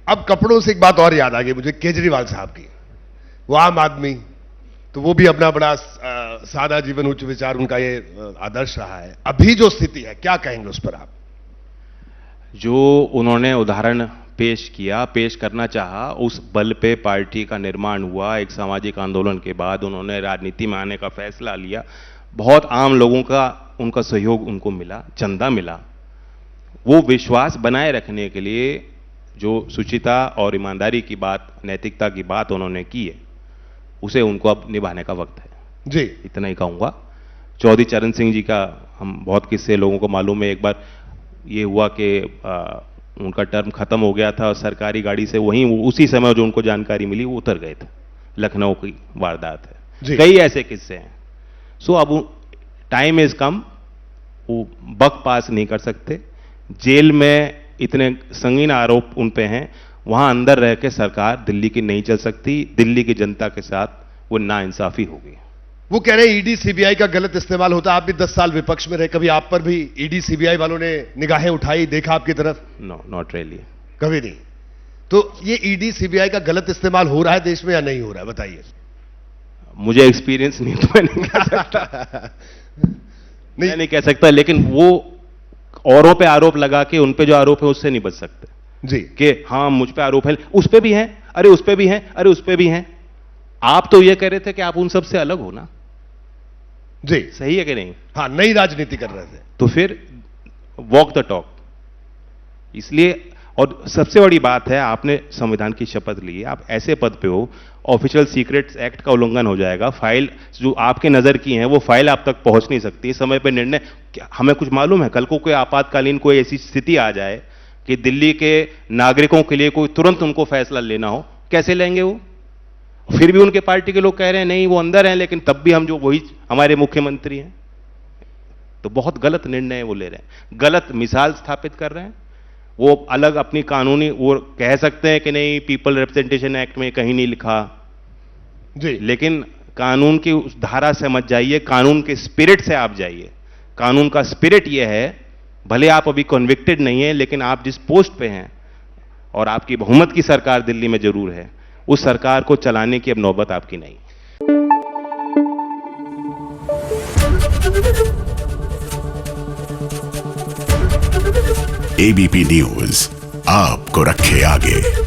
अब कपड़ों से एक बात और याद आ गई मुझे, केजरीवाल साहब की। वो आम आदमी, तो वो भी अपना बड़ा सादा जीवन, उच्च विचार, उनका ये आदर्श रहा है। अभी जो स्थिति है, क्या कहेंगे उस पर आप? जो उन्होंने उदाहरण पेश करना चाहा, उस बल पे पार्टी का निर्माण हुआ। एक सामाजिक आंदोलन के बाद उन्होंने राजनीति में आने का फैसला लिया। बहुत आम लोगों का उनका सहयोग उनको मिला, चंदा मिला। वो विश्वास बनाए रखने के लिए जो शुचिता और ईमानदारी की बात, नैतिकता की बात उन्होंने की है, उसे उनको अब निभाने का वक्त है जी। इतना ही कहूँगा। चौधरी चरण सिंह जी का हम बहुत किस्से लोगों को मालूम है। एक बार ये हुआ कि उनका टर्म खत्म हो गया था और सरकारी गाड़ी से वहीं उसी समय जो उनको जानकारी मिली वो उतर गए थे। लखनऊ की वारदात है। कई ऐसे किस्से हैं। सो अब टाइम इज कम। वो बक पास नहीं कर सकते। जेल में इतने संगीन आरोप उन पे हैं, वहां अंदर रह के सरकार दिल्ली की नहीं चल सकती। दिल्ली की जनता के साथ वो नाइंसाफी होगी। वो कह रहे हैं ईडी सीबीआई का गलत इस्तेमाल होता है। आप भी 10 साल विपक्ष में रहे, कभी आप पर भी ईडी सीबीआई वालों ने निगाहें उठाई, देखा आपकी तरफ? नो, नॉट रियली, कभी नहीं। तो ये ईडी सीबीआई का गलत इस्तेमाल हो रहा है देश में या नहीं हो रहा है, बताइए। मुझे एक्सपीरियंस नहीं, तो मैं नहीं कह सकता। मैं नहीं कह सकता, लेकिन वो औरों पे आरोप लगा के उन पे जो आरोप है उससे नहीं बच सकते जी, कि हाँ मुझ पे आरोप है, उस पे भी है, अरे उस पे भी है, अरे उस पे भी है। आप तो ये कह रहे थे कि आप उन सब से अलग हो ना। जी, सही है कि नहीं? हाँ, नई राजनीति कर रहे थे। तो फिर वॉक द टॉक। इसलिए, और सबसे बड़ी बात है, आपने संविधान की शपथ ली है, आप ऐसे पद पे हो, ऑफिशियल सीक्रेट्स एक्ट का उल्लंघन हो जाएगा। फाइल जो आपके नजर की है वो फाइल आप तक पहुंच नहीं सकती। समय पे निर्णय, हमें कुछ मालूम है, कल को कोई आपातकालीन कोई ऐसी स्थिति आ जाए कि दिल्ली के नागरिकों के लिए कोई तुरंत उनको फैसला लेना हो, कैसे लेंगे वो? फिर भी उनके पार्टी के लोग कह रहे हैं नहीं वो अंदर हैं, लेकिन तब भी हम जो वही हमारे मुख्यमंत्री हैं। तो बहुत गलत निर्णय वो ले रहे हैं, गलत मिसाल स्थापित कर रहे हैं। वो अलग अपनी कानूनी, वो कह सकते हैं कि नहीं पीपल रिप्रेजेंटेशन एक्ट में कहीं नहीं लिखा जी, लेकिन कानून की उस धारा से मत जाइए, कानून के स्पिरिट से आप जाइए। कानून का स्पिरिट यह है, भले आप अभी कन्विक्टेड नहीं है, लेकिन आप जिस पोस्ट पे हैं और आपकी बहुमत की सरकार दिल्ली में जरूर है, उस सरकार को चलाने की अब नौबत आपकी नहीं। एबीपी न्यूज आपको रखे आगे।